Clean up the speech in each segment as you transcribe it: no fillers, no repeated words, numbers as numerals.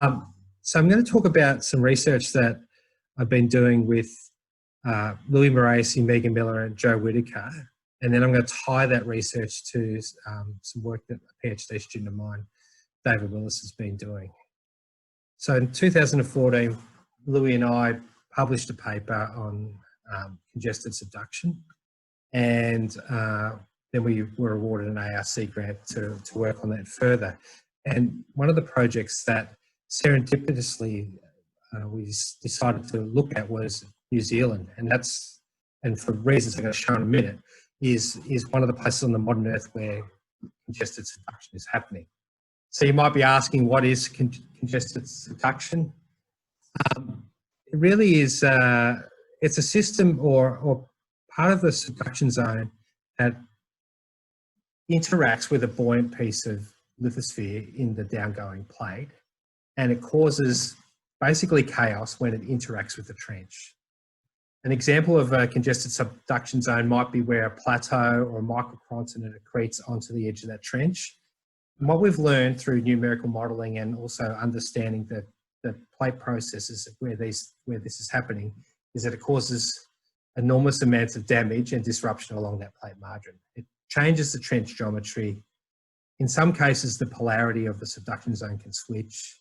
So I'm going to talk about some research that I've been doing with Louis Moraes, Megan Miller and Joe Whitaker, and then I'm going to tie that research to some work that a PhD student of mine, David Willis, has been doing. So in 2014, Louis and I published a paper on congested subduction, and then we were awarded an ARC grant to work on that further. And one of the projects that serendipitously we decided to look at was New Zealand, and for reasons I'm going to show in a minute, is one of the places on the modern Earth where congested subduction is happening. So you might be asking, what is congested subduction? It really is, it's a system or part of the subduction zone that interacts with a buoyant piece of lithosphere in the downgoing plate, and it causes basically chaos when it interacts with the trench. An example of a congested subduction zone might be where a plateau or a microcontinent accretes onto the edge of that trench. And what we've learned through numerical modelling and also understanding the plate processes where this is happening is that it causes enormous amounts of damage and disruption along that plate margin. It changes the trench geometry. In some cases, the polarity of the subduction zone can switch.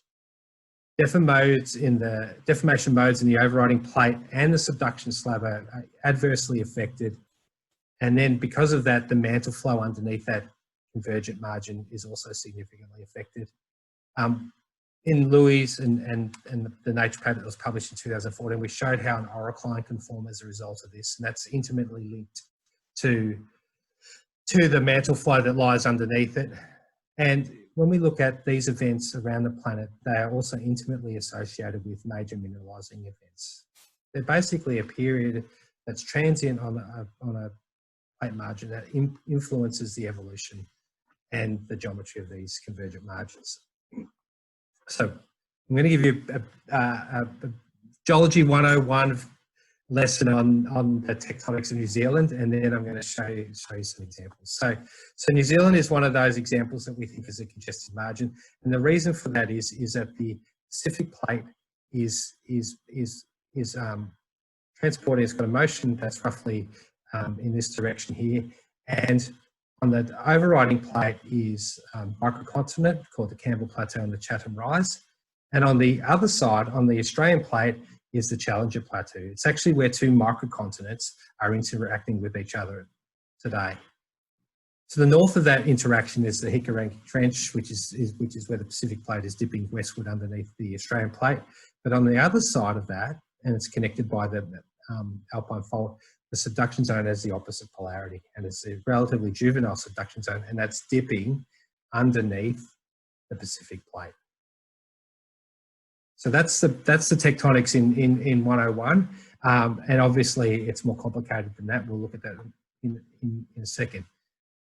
Deformation modes in the overriding plate and the subduction slab are adversely affected. And then because of that, the mantle flow underneath that convergent margin is also significantly affected. In Louis and the Nature paper that was published in 2014, we showed how an orocline can form as a result of this, and that's intimately linked to the mantle flow that lies underneath it. And when we look at these events around the planet, they are also intimately associated with major mineralising events. They're basically a period that's transient on a plate margin that influences the evolution and the geometry of these convergent margins. So I'm going to give you a Geology 101 lesson on the tectonics of New Zealand, and then I'm going to show you some examples. So New Zealand is one of those examples that we think is a congested margin, and the reason for that is that the Pacific plate is transporting. It's got a motion that's roughly in this direction here, and on the overriding plate is microcontinent called the Campbell Plateau and the Chatham Rise, and on the other side, on the Australian plate, is the Challenger Plateau. It's actually where two microcontinents are interacting with each other today. To the north of that interaction is the Hikurangi Trench, which is where the Pacific plate is dipping westward underneath the Australian plate. But on the other side of that, and it's connected by the Alpine Fault, the subduction zone has the opposite polarity, and it's a relatively juvenile subduction zone, and that's dipping underneath the Pacific plate. So that's the tectonics in 101, and obviously it's more complicated than that. We'll look at that in a second.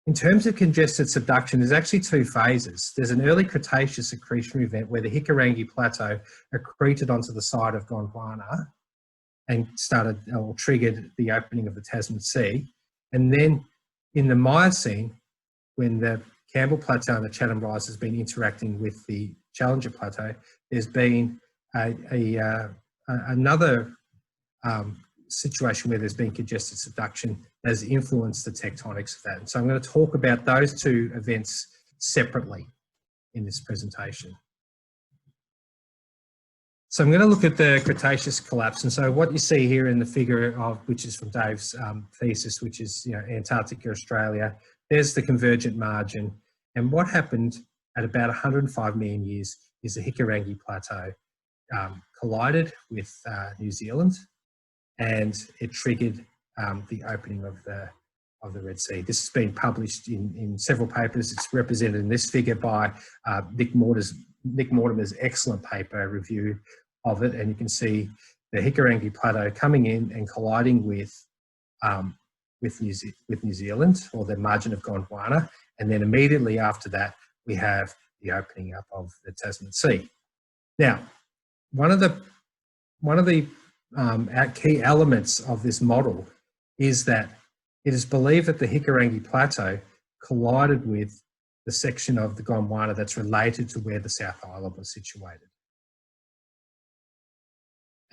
In terms of congested subduction, there's actually two phases. There's an early Cretaceous accretion event where the Hikurangi Plateau accreted onto the side of Gondwana and triggered the opening of the Tasman Sea. And then in the Miocene, when the Campbell Plateau and the Chatham Rise has been interacting with the Challenger Plateau, there's been another situation where there's been congested subduction that has influenced the tectonics of that. And so I'm going to talk about those two events separately in this presentation. So I'm going to look at the Cretaceous collapse. And so what you see here in the figure which is from Dave's thesis, which is Antarctica, Australia, there's the convergent margin. And what happened at about 105 million years is the Hikurangi Plateau collided with New Zealand, and it triggered the opening of the Red Sea. This has been published in several papers. It's represented in this figure by Nick Mortimer's excellent paper review of it, and you can see the Hikurangi Plateau coming in and colliding with New Zealand, or the margin of Gondwana, and then immediately after that we have the opening up of the Tasman Sea. Now, one of the key elements of this model is that it is believed that the Hikurangi Plateau collided with the section of the Gondwana that's related to where the South Island was situated.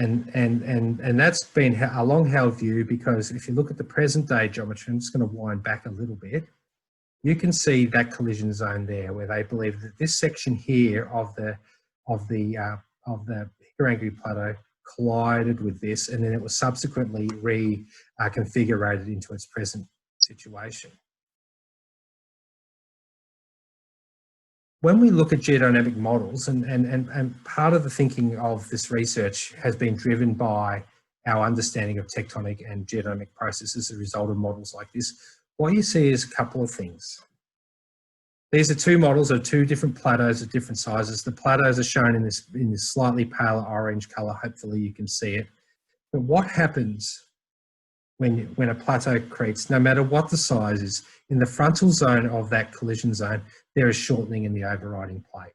And that's been a long-held view, because if you look at the present-day geometry, I'm just going to wind back a little bit, you can see that collision zone there, where they believe that this section here of the Hikurangi Plateau collided with this, and then it was subsequently reconfigured into its present situation. When we look at geodynamic models, and part of the thinking of this research has been driven by our understanding of tectonic and geodynamic processes as a result of models like this, what you see is a couple of things. These are two models of two different plateaus of different sizes. The plateaus are shown in this slightly paler orange colour. Hopefully you can see it. But what happens when a plateau creates, no matter what the size is, in the frontal zone of that collision zone, there is shortening in the overriding plate.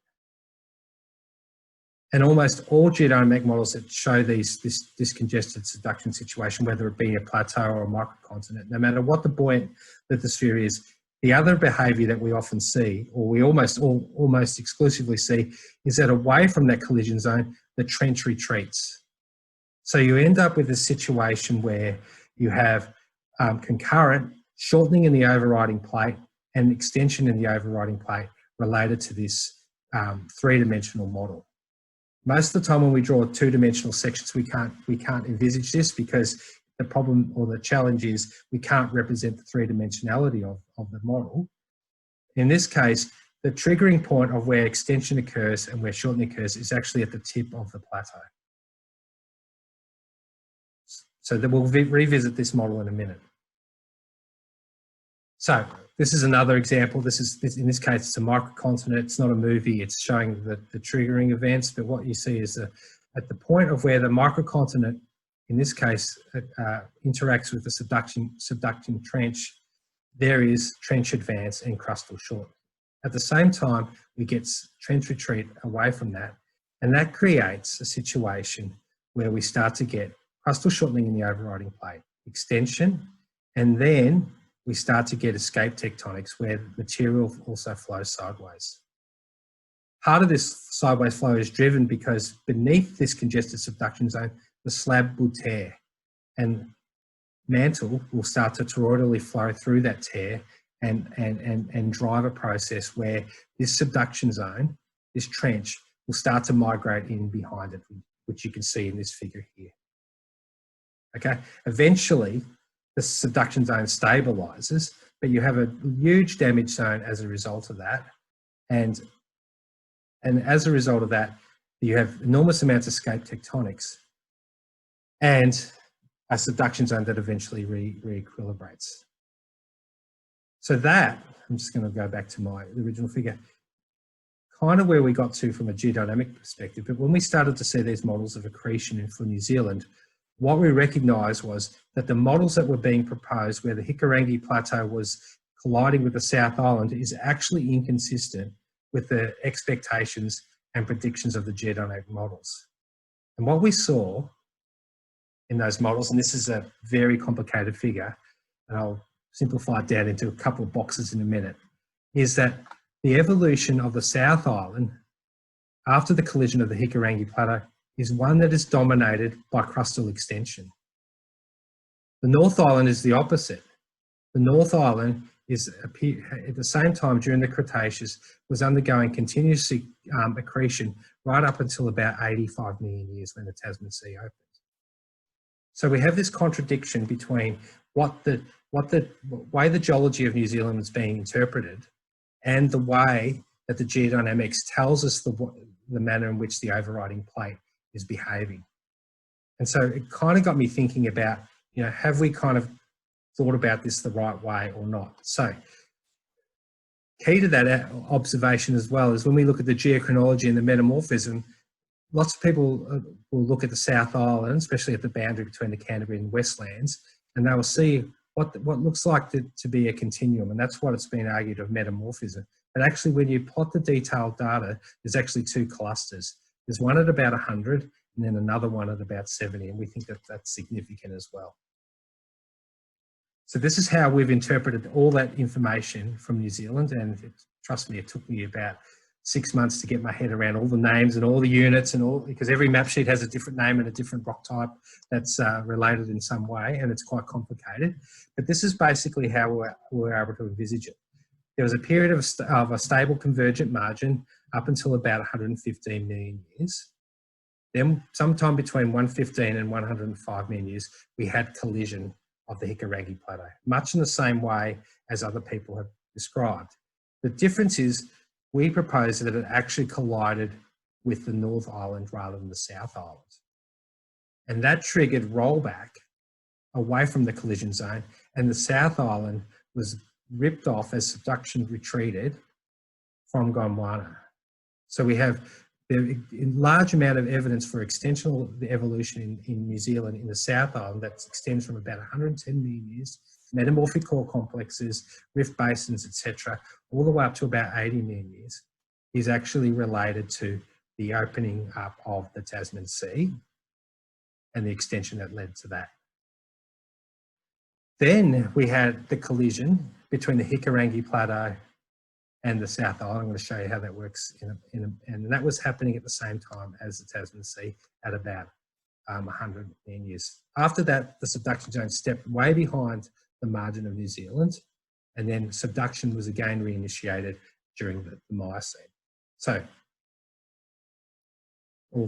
And almost all geodynamic models that show this congested subduction situation, whether it be a plateau or a microcontinent, no matter what the buoyant lithosphere is, the other behaviour that we often see, or we almost exclusively see, is that away from that collision zone, the trench retreats. So you end up with a situation where you have concurrent shortening in the overriding plate and extension in the overriding plate related to this three-dimensional model. Most of the time when we draw two-dimensional sections, we can't envisage this, because the problem or the challenge is we can't represent the three-dimensionality of the model. In this case, the triggering point of where extension occurs and where shortening occurs is actually at the tip of the plateau. So we'll revisit this model in a minute. So this is another example. In this case, it's a microcontinent. It's not a movie. It's showing the triggering events. But what you see is at the point of where the microcontinent, in this case, interacts with the subducting trench, there is trench advance and crustal shortening. At the same time, we get trench retreat away from that, and that creates a situation where we start to get crustal shortening in the overriding plate, extension, and then we start to get escape tectonics where material also flows sideways. Part of this sideways flow is driven because beneath this congested subduction zone, the slab will tear, and mantle will start to toroidally flow through that tear and drive a process where this subduction zone, this trench, will start to migrate in behind it, which you can see in this figure here. Okay, eventually the subduction zone stabilises, but you have a huge damage zone as a result of that, and as a result of that, you have enormous amounts of escape tectonics and a subduction zone that eventually re-equilibrates. So that, I'm just going to go back to the original figure, kind of where we got to from a geodynamic perspective. But when we started to see these models of accretion for New Zealand, what we recognised was that the models that were being proposed, where the Hikurangi Plateau was colliding with the South Island, is actually inconsistent with the expectations and predictions of the geodynamic models. And what we saw in those models, and this is a very complicated figure, and I'll simplify it down into a couple of boxes in a minute, is that the evolution of the South Island after the collision of the Hikurangi Plateau is one that is dominated by crustal extension. The North Island is the opposite. The North Island is, at the same time during the Cretaceous, was undergoing continuous accretion right up until about 85 million years when the Tasman Sea opened. So we have this contradiction between what the way the geology of New Zealand is being interpreted and the way that the geodynamics tells us the manner in which the overriding plate is behaving. And so it kind of got me thinking about, you know, have we kind of thought about this the right way or not? So key to that observation as well is when we look at the geochronology and the metamorphism, lots of people will look at the South Island, especially at the boundary between the Canterbury and Westlands, and they will see what looks like to be a continuum, and that's what it's been argued of metamorphism. But actually, when you plot the detailed data, there's actually two clusters. There's one at about 100 and then another one at about 70, and we think that that's significant as well. So this is how we've interpreted all that information from New Zealand, and trust me, it took me about 6 months to get my head around all the names and all the units and all, because every map sheet has a different name and a different rock type that's related in some way, and it's quite complicated. But this is basically how we're able to envisage it. There was a period of a stable convergent margin up until about 115 million years. Then sometime between 115 and 105 million years, we had collision of the Hikurangi Plateau, much in the same way as other people have described. The difference is we propose that it actually collided with the North Island rather than the South Island. And that triggered rollback away from the collision zone, and the South Island was ripped off as subduction retreated from Gondwana. So we have a large amount of evidence for extensional evolution in New Zealand in the South Island that extends from about 110 million years, metamorphic core complexes, rift basins, etc., all the way up to about 80 million years, is actually related to the opening up of the Tasman Sea and the extension that led to that. Then we had the collision between the Hikurangi Plateau and the South Island. I'm going to show you how that works, and that was happening at the same time as the Tasman Sea at about 100 million years. After that, the subduction zone stepped way behind the margin of New Zealand, and then subduction was again reinitiated during the Miocene. So all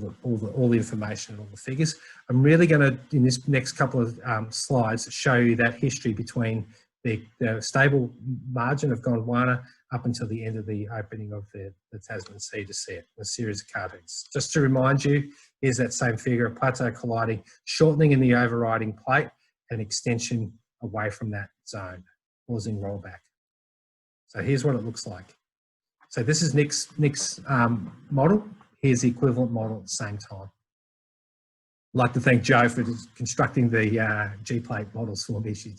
the information and all the figures. I'm really going to, in this next couple of slides, show you that history between the stable margin of Gondwana up until the end of the opening of the Tasman Sea to see it, a series of cartoons. Just to remind you, here's that same figure, a plateau colliding, shortening in the overriding plate, and extension away from that zone, causing rollback. So here's what it looks like. So this is Nick's model. Here's the equivalent model at the same time. I'd like to thank Jo for constructing the G-plate models for me. She did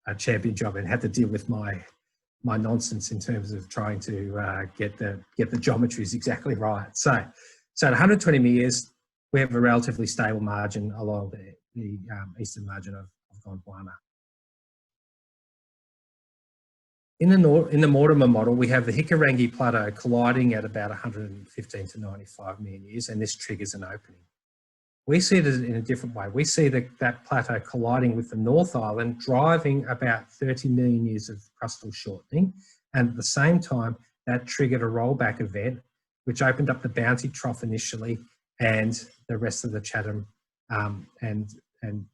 a champion job and had to deal with my nonsense in terms of trying to get the geometries exactly right. So at 120 years, we have a relatively stable margin along the eastern margin of Gondwana. In the Mortimer model, we have the Hikurangi Plateau colliding at about 115 to 95 million years, and this triggers an opening. We see it in a different way. We see that plateau colliding with the North Island, driving about 30 million years of crustal shortening, and at the same time, that triggered a rollback event, which opened up the Bounty Trough initially, and the rest of the Chatham and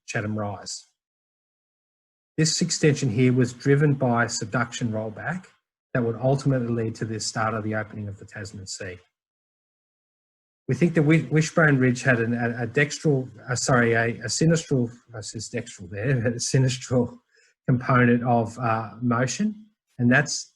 Chatham Rise. This extension here was driven by subduction rollback that would ultimately lead to the start of the opening of the Tasman Sea. We think the Wishbone Ridge had a sinistral, I says dextral there, a sinistral component of motion, and that's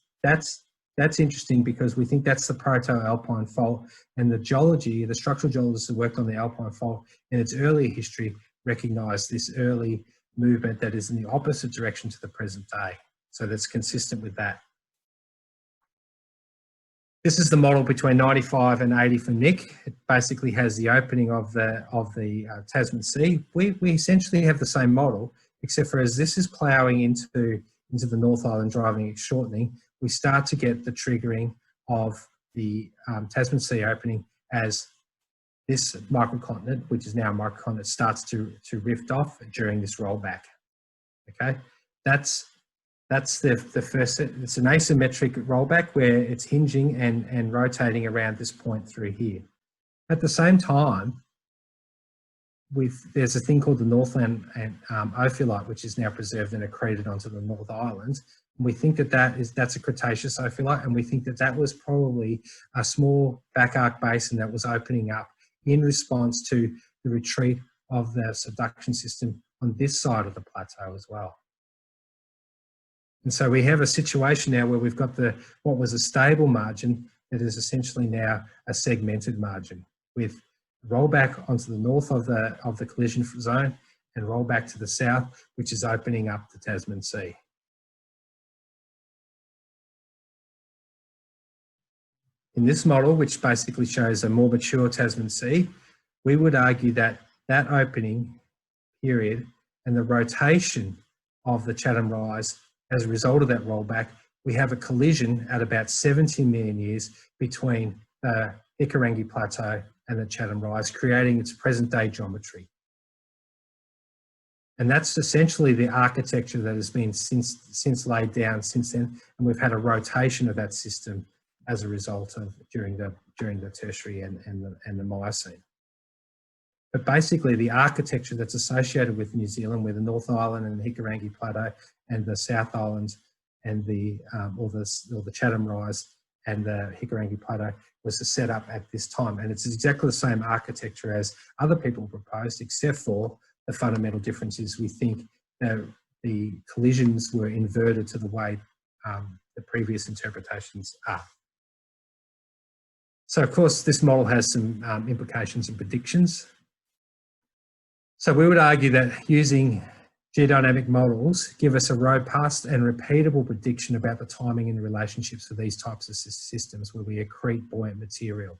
interesting because we think that's the proto-alpine fault, and the geology, the structural geologists who worked on the alpine fault in its earlier history recognised this early movement that is in the opposite direction to the present day. So that's consistent with that. This is the model between 95 and 80 from Nick. It basically has the opening of the Tasman Sea. We essentially have the same model, except for as this is ploughing into the North Island, driving its shortening, we start to get the triggering of the Tasman Sea opening as this microcontinent, which is now a microcontinent, starts to rift off during this rollback. Okay, that's the first. It's an asymmetric rollback where it's hinging and rotating around this point through here. At the same time, there's a thing called the Northland and ophiolite, which is now preserved and accreted onto the North Island. We think that's a Cretaceous ophiolite, and we think that was probably a small back arc basin that was opening up in response to the retreat of the subduction system on this side of the plateau as well. And so we have a situation now where we've got what was a stable margin that is essentially now a segmented margin with rollback onto the north of the collision zone and rollback to the south, which is opening up the Tasman Sea. In this model, which basically shows a more mature Tasman Sea, we would argue that that opening period and the rotation of the Chatham Rise as a result of that rollback we have a collision at about 17 million years between the Hikurangi Plateau and the Chatham Rise, creating its present-day geometry. And that's essentially the architecture that has been since laid down since then, and we've had a rotation of that system as a result of during the Tertiary and the Miocene. But basically, the architecture that's associated with New Zealand, with the North Island and the Hikurangi Plateau, and the South Island, and the Chatham Rise and the Hikurangi Plateau, was to set up at this time, and it's exactly the same architecture as other people proposed, except for the fundamental difference is we think the collisions were inverted to the way the previous interpretations are. So, of course, this model has some implications and predictions. So we would argue that using geodynamic models give us a robust and repeatable prediction about the timing and relationships of these types of systems where we accrete buoyant material.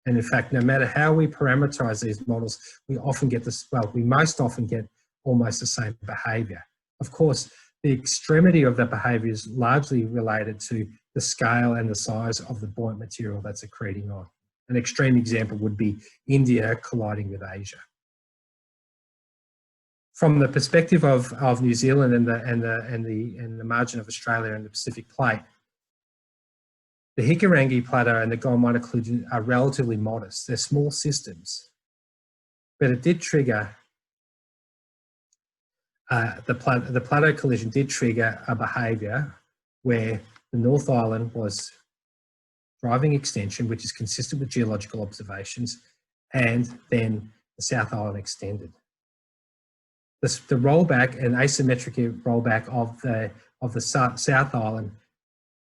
And in fact, no matter how we parameterize these models, we often get this, well, we most often get almost the same behavior. Of course, the extremity of that behavior is largely related to the scale and the size of the buoyant material that's accreting on. An extreme example would be India colliding with Asia. From the perspective of New Zealand and the margin of Australia and the Pacific Plate, the Hikurangi Plateau and the Gold collision are relatively modest. They're small systems, but it did trigger, the plateau collision did trigger a behaviour where the North Island was driving extension, which is consistent with geological observations, and then the South Island extended. The rollback and asymmetric rollback of the South Island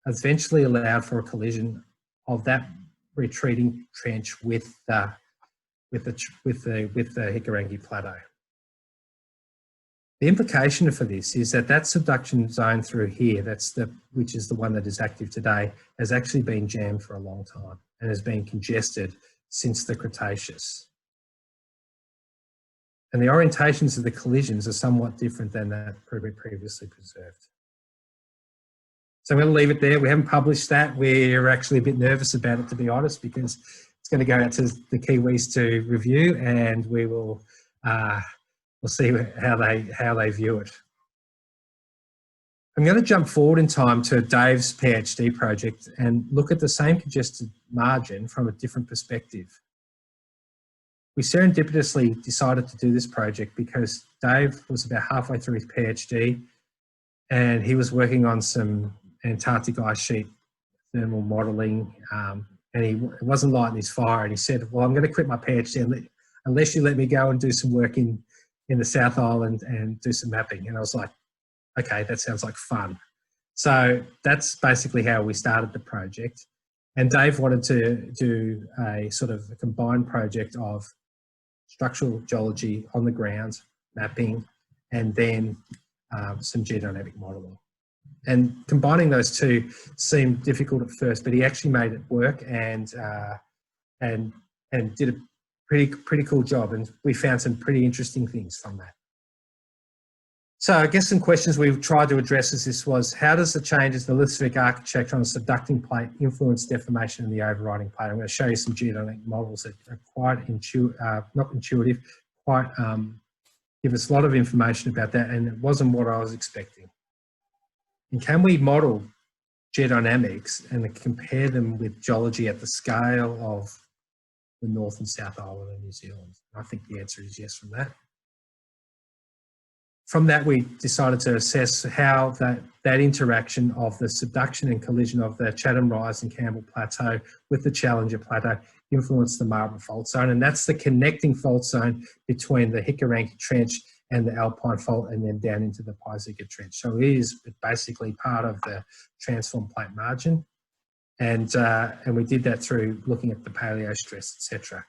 eventually allowed for a collision of that retreating trench with the Hikurangi Plateau. The implication for this is that subduction zone through here, which is the one that is active today, has actually been jammed for a long time and has been congested since the Cretaceous. And the orientations of the collisions are somewhat different than that previously preserved. So I'm going to leave it there. We haven't published that. We're actually a bit nervous about it, to be honest, because it's going to go out to the Kiwis to review, and we will we'll see how they view it. I'm going to jump forward in time to Dave's PhD project and look at the same congested margin from a different perspective. We serendipitously decided to do this project because Dave was about halfway through his PhD and he was working on some Antarctic ice sheet thermal modelling, and it wasn't lighting his fire, and he said, well, I'm going to quit my PhD unless you let me go and do some work in the South Island and do some mapping. And I was like, okay, that sounds like fun. So that's basically how we started the project. And Dave wanted to do a sort of a combined project of structural geology on the ground, mapping, and then some geodynamic modelling. And combining those two seemed difficult at first, but he actually made it work and did a pretty cool job. And we found some pretty interesting things from that. So I guess some questions we've tried to address as this was, how does the changes in the lithospheric architecture on the subducting plate influence deformation in the overriding plate? I'm going to show you some geodynamic models that are quite not intuitive, quite give us a lot of information about that, and it wasn't what I was expecting. And can we model geodynamics and compare them with geology at the scale of the North and South Island of New Zealand? I think the answer is yes from that. From that, we decided to assess how that interaction of the subduction and collision of the Chatham Rise and Campbell Plateau with the Challenger Plateau influenced the Marble Fault Zone. And that's the connecting fault zone between the Hikurangi Trench and the Alpine Fault, and then down into the Paisika Trench. So it is basically part of the transform plate margin. And we did that through looking at the paleo stress, etc.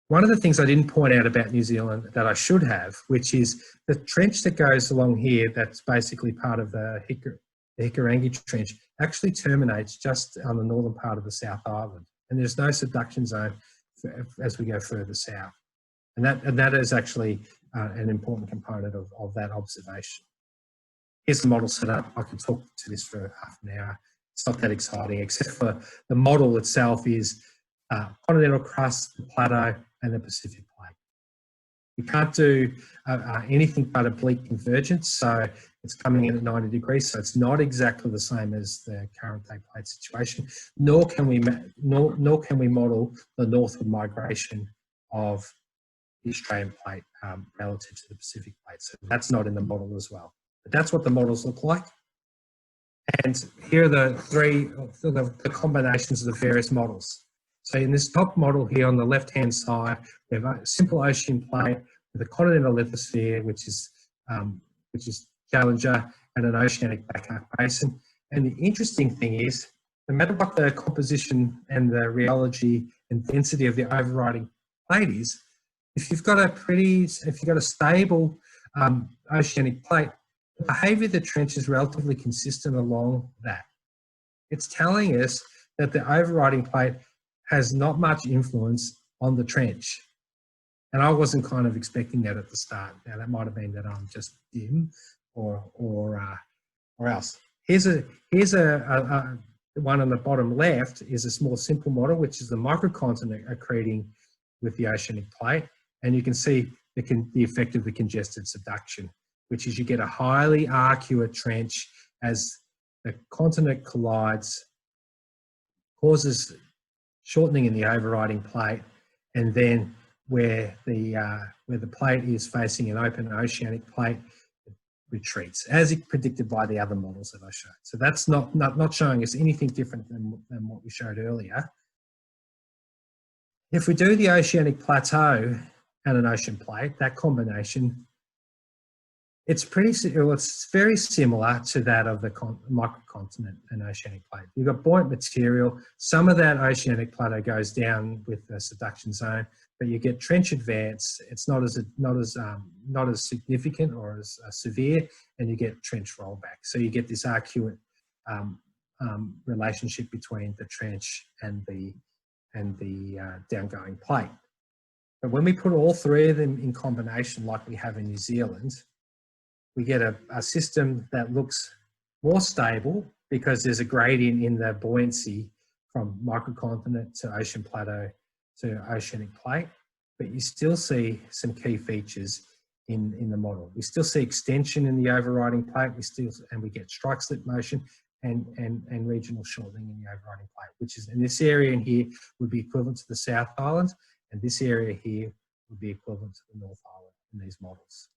One of the things I didn't point out about New Zealand that I should have, which is the trench that goes along here, that's basically part of the Hikurangi Trench, actually terminates just on the northern part of the South Island. And there's no subduction zone as we go further south. And that is actually an important component of that observation. here's the model set up. I could talk to this for half an hour. It's not that exciting, except for the model itself is continental crust, the plateau, and the Pacific plate. We can't do anything but oblique convergence, so it's coming in at 90 degrees, so it's not exactly the same as the current day plate situation, nor can we model the northward migration of the Australian plate relative to the Pacific plate. So that's not in the model as well. But that's what the models look like. And here are the combinations of the various models. So in this top model here on the left-hand side, we have a simple ocean plate with a continental lithosphere, which is Geology, and an oceanic back arc basin. And the interesting thing is, no matter what the composition and the rheology and density of the overriding plate is, if you've got a stable oceanic plate, the behaviour of the trench is relatively consistent along that. It's telling us that the overriding plate has not much influence on the trench. And I wasn't kind of expecting that at the start. Now that might have been that I'm just dim or else. Here's a one on the bottom left is a more simple model, which is the microcontinent accreting with the oceanic plate. And you can see the effect of the congested subduction, which is you get a highly arcuate trench as the continent collides, causes shortening in the overriding plate, and then where the plate is facing an open oceanic plate, it retreats, as predicted by the other models that I showed. So that's not showing us anything different than what we showed earlier. If we do the oceanic plateau and an ocean plate, that combination, it's very similar to that of the microcontinent and oceanic plate. You've got buoyant material. Some of that oceanic plateau goes down with the subduction zone, but you get trench advance. It's not as significant or as severe, and you get trench rollback. So you get this arcuate relationship between the trench and the downgoing plate. But when we put all three of them in combination, like we have in New Zealand, we get a system that looks more stable because there's a gradient in the buoyancy from microcontinent to ocean plateau to oceanic plate, but you still see some key features in the model. We still see extension in the overriding plate, we get strike slip motion and regional shortening in the overriding plate, which is in this area in here would be equivalent to the South Island, and this area here would be equivalent to the North Island in these models.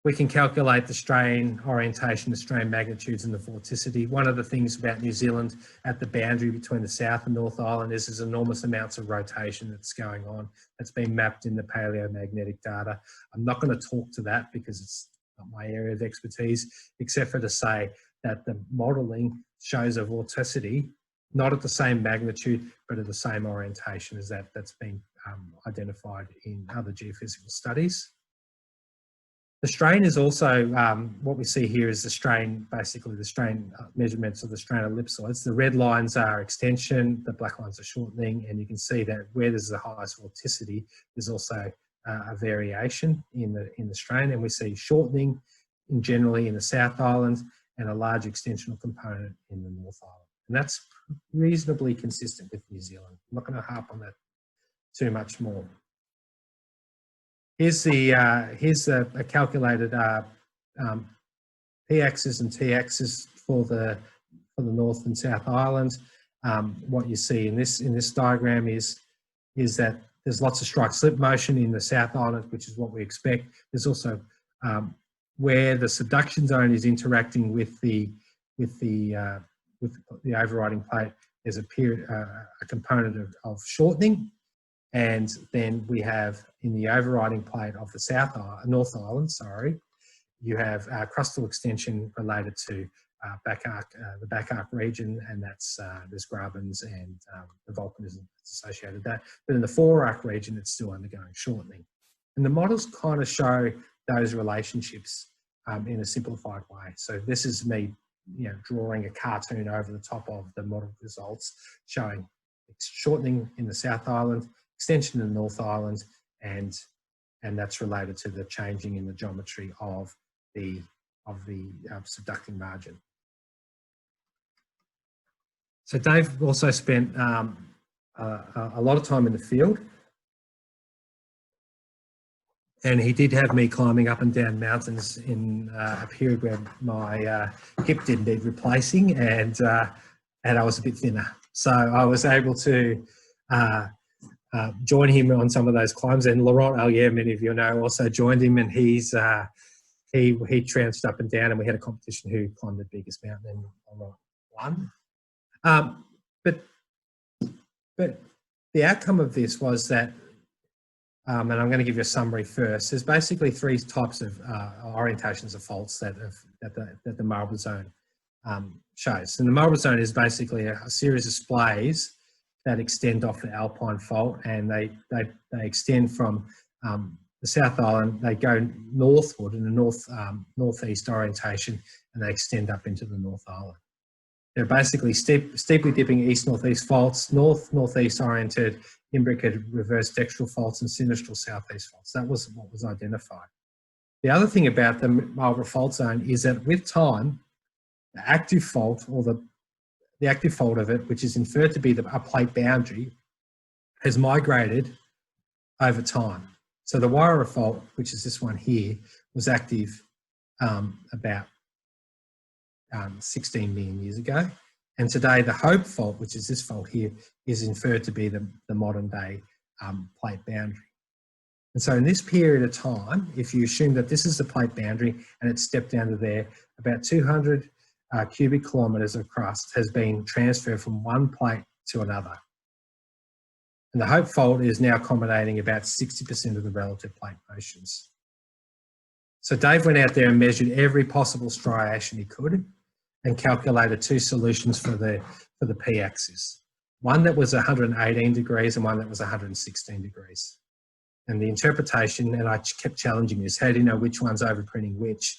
We can calculate the strain orientation, the strain magnitudes and the vorticity. One of the things about New Zealand at the boundary between the South and North Island is there's enormous amounts of rotation that's going on. That's been mapped in the paleomagnetic data. I'm not going to talk to that because it's not my area of expertise, except for to say that the modelling shows a vorticity, not at the same magnitude, but at the same orientation as that's been identified in other geophysical studies. The strain is also, what we see here is the strain, basically the strain measurements of the strain ellipsoids. The red lines are extension, the black lines are shortening, and you can see that where there's the highest vorticity, there's also a variation in the strain, and we see shortening generally in the South Island and a large extensional component in the North Island. And that's reasonably consistent with New Zealand. I'm not going to harp on that too much more. Here's a calculated p-axis and t-axis for the North and South Islands. What you see in this diagram is that there's lots of strike slip motion in the South Island, which is what we expect. There's also where the subduction zone is interacting with the overriding plate. There's a component of shortening. And then we have in the overriding plate of the North Island, you have crustal extension related to the back arc region, and that's there's grabens and the volcanism that's associated with that. But in the fore arc region, it's still undergoing shortening. And the models kind of show those relationships in a simplified way. So this is me, drawing a cartoon over the top of the model results, showing shortening in the South Island, extension in the North Island, and that's related to the changing in the geometry of the subducting margin. So Dave also spent a lot of time in the field, and he did have me climbing up and down mountains in a period where my hip did need replacing, and I was a bit thinner. So I was able to join him on some of those climbs, and Laurent Allier, many of you know, also joined him, and he trounced up and down, and we had a competition who climbed the biggest mountain, and Laurent won. But the outcome of this was that, and I'm going to give you a summary first. There's basically three types of orientations of faults that the marble zone shows. And the marble zone is basically a series of splays that extend off the Alpine fault, and they extend from the South Island. They go northward in a northeast orientation, and they extend up into the North Island. They're basically steeply dipping east-northeast faults, north-northeast oriented, imbricated reverse textural faults, and sinistral southeast faults. That was what was identified. The other thing about the Marlborough fault zone is that with time, the active fault, or the active fault of it, which is inferred to be a plate boundary, has migrated over time. So the Wairara fault, which is this one here, was active about 16 million years ago. And today the Hope fault, which is this fault here, is inferred to be the modern day plate boundary. And so in this period of time, if you assume that this is the plate boundary and it's stepped down to there, about 200 cubic kilometres of crust has been transferred from one plate to another. And the Hope fault is now accommodating about 60% of the relative plate motions. So Dave went out there and measured every possible striation he could, and calculated two solutions for the p-axis. One that was 118 degrees and one that was 116 degrees. And the interpretation, and I kept challenging this, how do you know which one's overprinting which,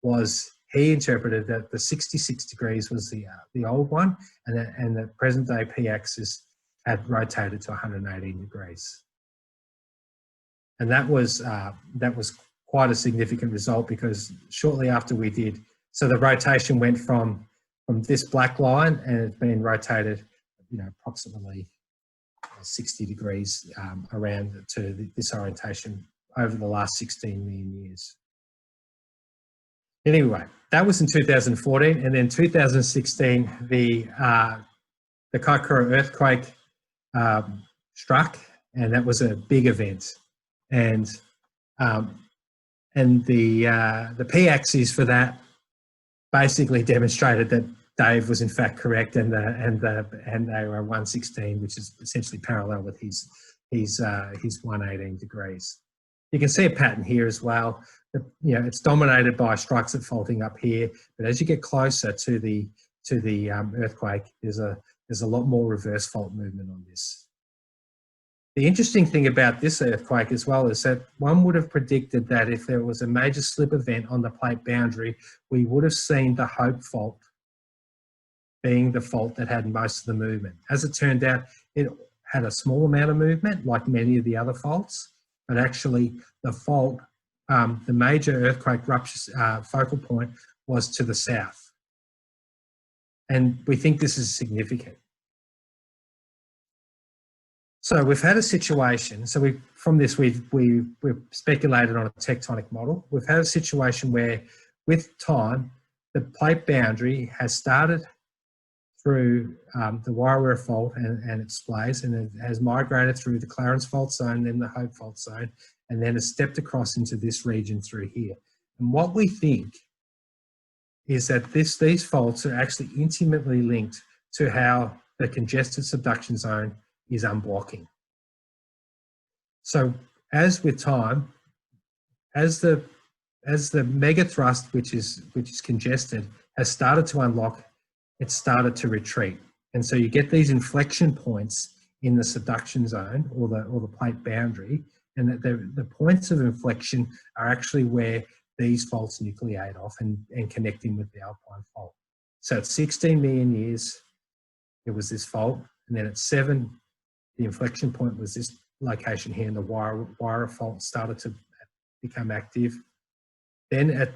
was he interpreted that the 66 degrees was the old one, and the present day p-axis had rotated to 118 degrees. And that was quite a significant result, because shortly after we did, so the rotation went from this black line, and it's been rotated, approximately 60 degrees around to this orientation over the last 16 million years. Anyway, that was in 2014, and then 2016, the Kaikoura earthquake struck, and that was a big event, and the p-axis for that basically demonstrated that Dave was in fact correct, and they were 116, which is essentially parallel with his 118 degrees. You can see a pattern here as well. It's dominated by strikes of faulting up here, but as you get closer to the earthquake, there's a lot more reverse fault movement on this. The interesting thing about this earthquake as well is that one would have predicted that if there was a major slip event on the plate boundary, we would have seen the Hope fault being the fault that had most of the movement. As it turned out, it had a small amount of movement, like many of the other faults, but actually the fault, the major earthquake rupture focal point, was to the south. And we think this is significant. So we've had a situation, so from this we've speculated on a tectonic model. We've had a situation where, with time, the plate boundary has started through the Wairara fault and its splays, and it has migrated through the Clarence fault zone, then the Hope fault zone, and then has stepped across into this region through here. And what we think is that these faults are actually intimately linked to how the congested subduction zone is unblocking. So as with time, as the mega thrust, which is congested, has started to unlock, it's started to retreat. And so you get these inflection points in the subduction zone, or the plate boundary, and that the points of inflection are actually where these faults nucleate off and connecting with the Alpine fault. So at 16 million years, it was this fault, and then at 7, the inflection point was this location here, and the Wairara fault started to become active. Then at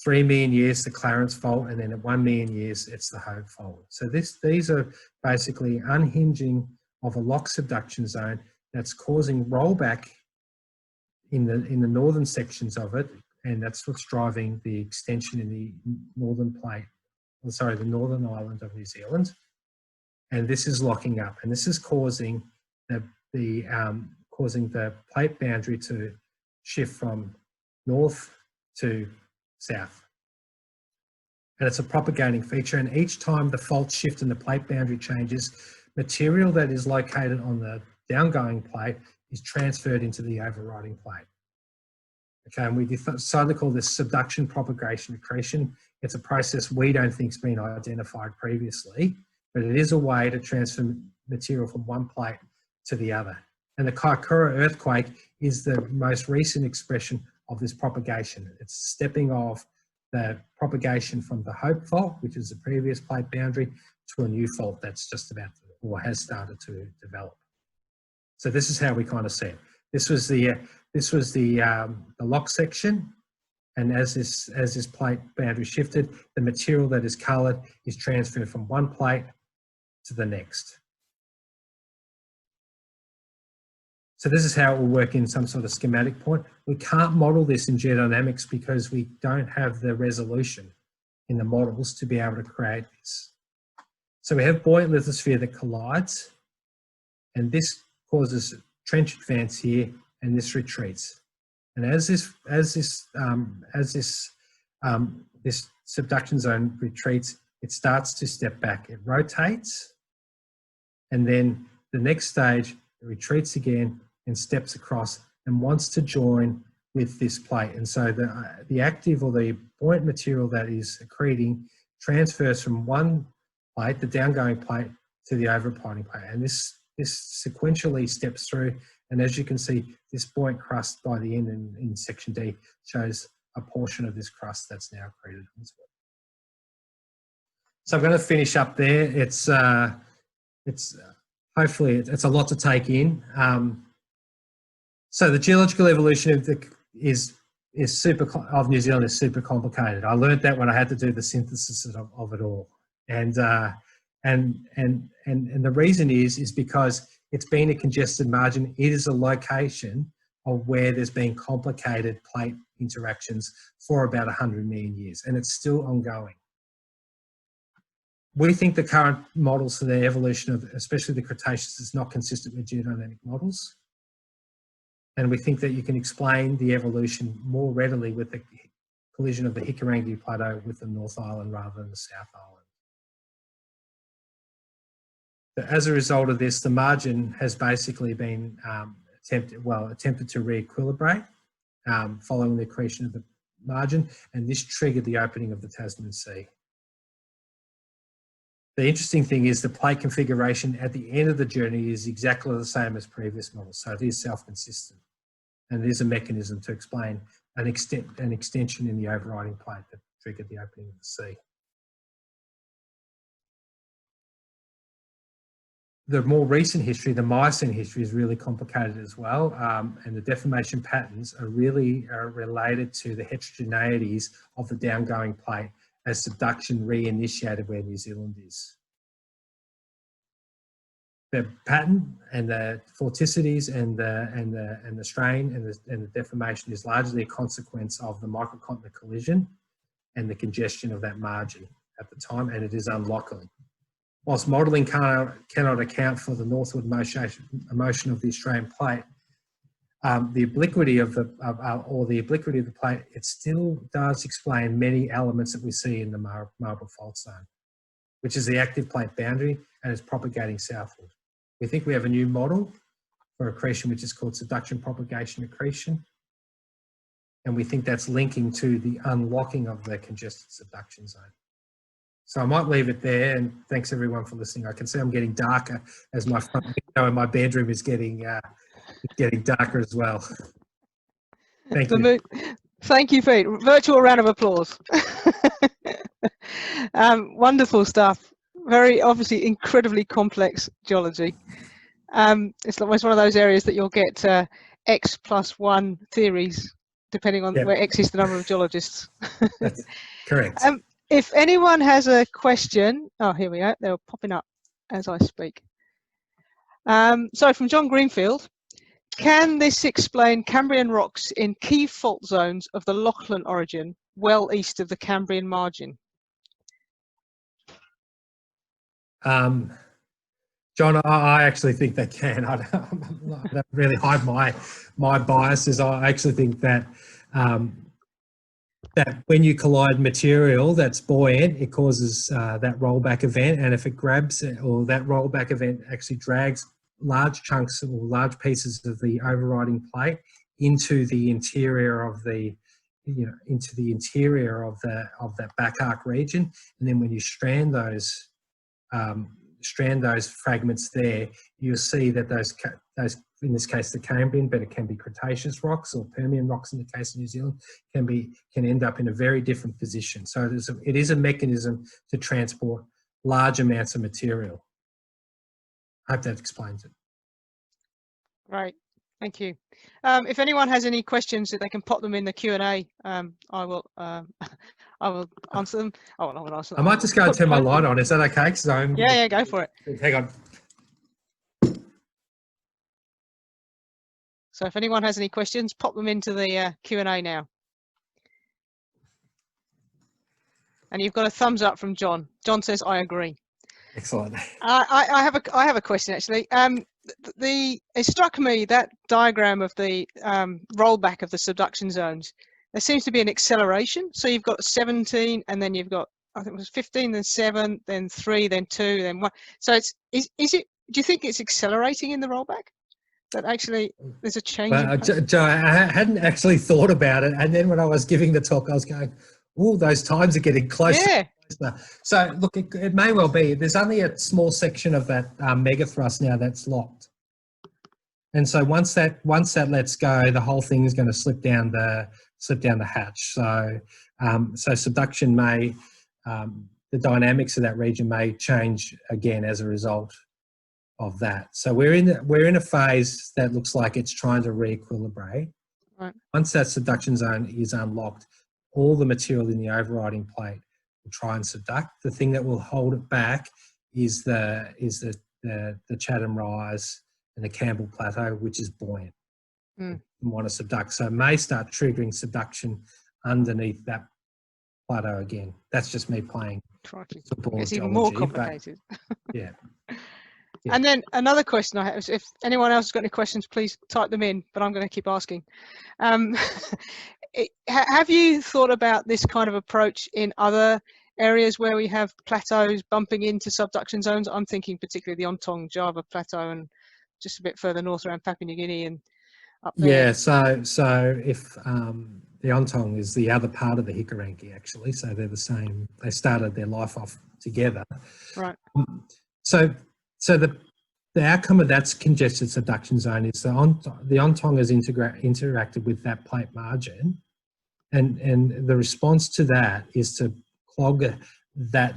3 million years, the Clarence Fault, and then at 1 million years, it's the Hope Fault. So these are basically unhinging of a lock subduction zone that's causing rollback in the northern sections of it, and that's what's driving the extension in the northern plate, sorry, the northern island of New Zealand. And this is locking up, and this is causing causing the plate boundary to shift from north to south. And it's a propagating feature, and each time the faults shift and the plate boundary changes, material that is located on the downgoing plate is transferred into the overriding plate. Okay, and we decided to call this subduction, propagation, accretion. It's a process we don't think has been identified previously, but it is a way to transfer material from one plate to the other. And the Kaikoura earthquake is the most recent expression of this propagation. It's stepping off the propagation from the Hope Fault, which is the previous plate boundary, to a new fault that's just about to, or has started to develop. So this is how we kind of see it. This was the lock section, and as this plate boundary shifted, the material that is coloured is transferred from one plate to the next. So this is how it will work in some sort of schematic point. We can't model this in geodynamics because we don't have the resolution in the models to be able to create this. So we have buoyant lithosphere that collides, and this causes trench advance here, and this retreats. And as this subduction zone retreats, it starts to step back. It rotates, and then the next stage, it retreats again and steps across and wants to join with this plate. And so the active or the buoyant material that is accreting transfers from one plate, the downgoing plate, to the overriding plate. And this sequentially steps through. And as you can see, this buoyant crust by the end in section D shows a portion of this crust that's now accreted onto it. So I'm going to finish up there. It's hopefully it's a lot to take in. So the geological evolution of New Zealand is super complicated. I learned that when I had to do the synthesis of it all, and the reason is because it's been a congested margin. It is a location of where there's been complicated plate interactions for about 100 million years, and it's still ongoing. We think the current models for the evolution of, especially the Cretaceous, is not consistent with geodynamic models. And we think that you can explain the evolution more readily with the collision of the Hikurangi Plateau with the North Island rather than the South Island. So as a result of this, the margin has basically been attempted to re-equilibrate following the accretion of the margin, and this triggered the opening of the Tasman Sea. The interesting thing is the plate configuration at the end of the journey is exactly the same as previous models, so it is self-consistent. And there's a mechanism to explain an extension in the overriding plate that triggered the opening of the sea. The more recent history, the Miocene history, is really complicated as well, and the deformation patterns are really related to the heterogeneities of the downgoing plate as subduction re-initiated where New Zealand is. The pattern and the vorticities and the strain and the deformation is largely a consequence of the microcontinent collision and the congestion of that margin at the time, and it is unlocking. Whilst modelling cannot account for the northward motion of the Australian plate, the obliquity of the plate, it still does explain many elements that we see in the Marlborough Fault Zone, which is the active plate boundary and is propagating southward. We think we have a new model for accretion, which is called subduction, propagation, accretion. And we think that's linking to the unlocking of the congested subduction zone. So I might leave it there, and thanks everyone for listening. I can see I'm getting darker as my front window in my bedroom is getting darker as well. Thank you. Thank you, Pete. Virtual round of applause. Wonderful stuff. Very obviously incredibly complex geology. It's almost one of those areas that you'll get X+1 theories depending on Yep. where X is the number of geologists. That's correct. If anyone has a question, oh, here we go. They're popping up as I speak. So from John Greenfield, can this explain Cambrian rocks in key fault zones of the Lachlan origin, well east of the Cambrian margin? John, I actually think they can. I don't really hide my biases. I actually think that that when you collide material that's buoyant, it causes that rollback event, and if it grabs it, or that rollback event actually drags large chunks or large pieces of the overriding plate into the interior of the that back arc region, and then when you strand those fragments there, you'll see that those, in this case, the Cambrian, but it can be Cretaceous rocks or Permian rocks in the case of New Zealand, can end up in a very different position. So it is a mechanism to transport large amounts of material. I hope that explains it. Right, thank you. If anyone has any questions, they can pop them in the Q&A. I will answer them. Oh, I will answer them. I might just go and turn my light on. Is that okay? Yeah, go for it. Hang on. So if anyone has any questions, pop them into the Q&A now. And you've got a thumbs up from John. John says, I agree. Excellent. I have a question actually. It struck me that diagram of the rollback of the subduction zones. There seems to be an acceleration. So you've got 17, and then you've got, I think it was 15, then 7, then 3, then 2, then 1. So is it? Do you think it's accelerating in the rollback? That actually there's a change. Well, Joe, I hadn't actually thought about it, and then when I was giving the talk, I was going, "Oh, those times are getting closer." Yeah. So look, it may well be. There's only a small section of that mega thrust now that's locked, and so once that lets go, the whole thing is going to slip down the hatch. So subduction may, the dynamics of that region may change again as a result of that. So we're in a phase that looks like it's trying to re-equilibrate. Right. Once that subduction zone is unlocked, all the material in the overriding plate will try and subduct. The thing that will hold it back is the Chatham Rise and the Campbell Plateau, which is buoyant. And want to subduct. So it may start triggering subduction underneath that plateau again. That's just me playing football. It's even more complicated. Yeah. Yeah. And then another question I have is, if anyone else has got any questions, please type them in, but I'm going to keep asking. Have you thought about this kind of approach in other areas where we have plateaus bumping into subduction zones? I'm thinking particularly the Ontong Java Plateau and just a bit further north around Papua New Guinea and up there. Yeah, so if the Ontong is the other part of the Hikurangi actually, so they're the same. They started their life off together. Right. So the outcome of that congested subduction zone is the Ontong has interacted with that plate margin, and the response to that is to clog that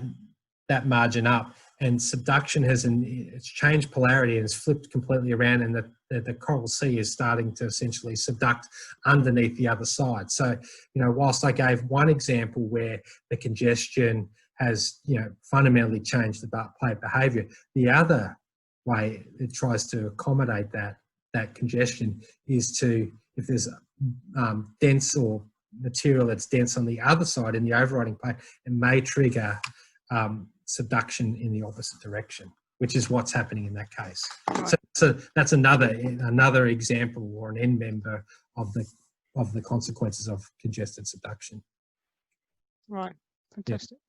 margin up, and subduction it's changed polarity and it's flipped completely around, and the Coral Sea is starting to essentially subduct underneath the other side. So, whilst I gave one example where the congestion has, fundamentally changed the plate behaviour, the other way it tries to accommodate that congestion is to, if there's dense or material that's dense on the other side in the overriding plate, it may trigger subduction in the opposite direction, which is what's happening in that case. Right. So that's another example or an end member of the consequences of congested subduction. Right, fantastic. Yeah.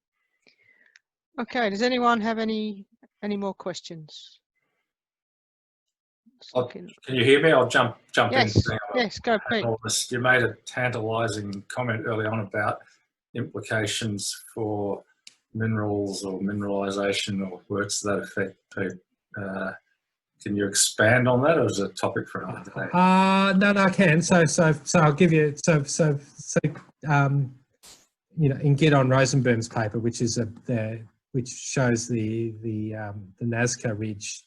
Okay, does anyone have any more questions? Can you hear me? I'll jump in. Yes, go, Pete. You made a tantalising comment early on about implications for minerals or mineralisation or words to that effect, Pete. Can you expand on that, or is it a topic for another day? No, I can. So I'll give you in Gidon Rosenberg's paper, which is which shows the Nazca Ridge,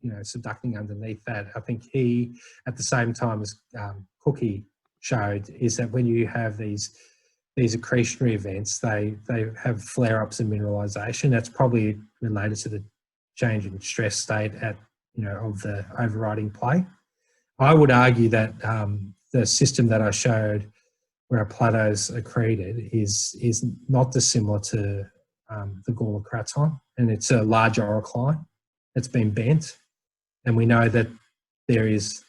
subducting underneath that. I think he, at the same time as Cookie, showed is that when you have these accretionary events, they have flare-ups in mineralisation. That's probably related to the change in stress state at, of the overriding plate. I would argue that the system that I showed where a plateau's accreted is not dissimilar to the Gawler craton, and it's a large orocline that's been bent, and we know that there is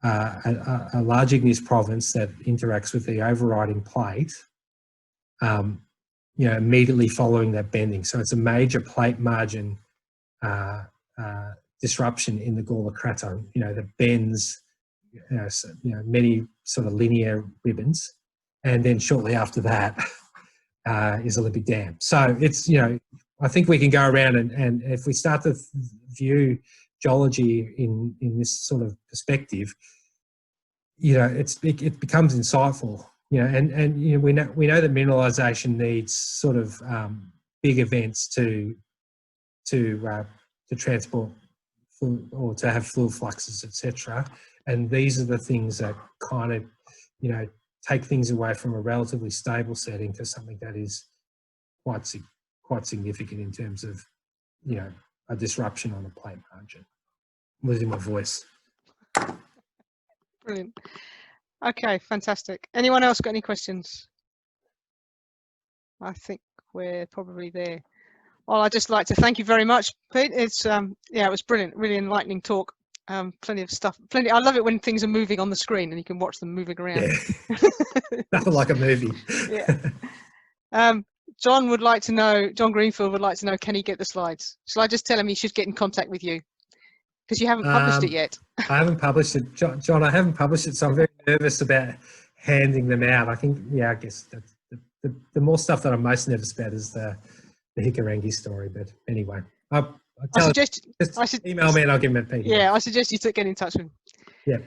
a large igneous province that interacts with the overriding plate, immediately following that bending. So it's a major plate margin disruption in the Gawler craton, that bends, many sort of linear ribbons, and then shortly after that is Olympic Dam. So it's, I think we can go around and if we start to view geology in this sort of perspective, it becomes insightful. And we know that mineralisation needs sort of big events to transport fluid, or to have fluid fluxes, etc. And these are the things that kind of take things away from a relatively stable setting to something that is quite significant in terms of a disruption on the plate margin. I'm losing my voice. Brilliant. Okay, fantastic. Anyone else got any questions? I think we're probably there. Well, I'd just like to thank you very much, Pete. It's it was brilliant, really enlightening talk. Plenty of stuff. I love it when things are moving on the screen and you can watch them moving around. Yeah. Nothing like a movie. Yeah. John Greenfield would like to know, can he get the slides? Shall I just tell him he should get in contact with you? Because you haven't published it yet. I haven't published it. John, I haven't published it, so I'm very nervous about handing them out. I think, I guess the more stuff that I'm most nervous about is the Hikarangi story. But anyway, email me and I'll give him a PDF. Yeah, I suggest you get in touch with him. Yeah.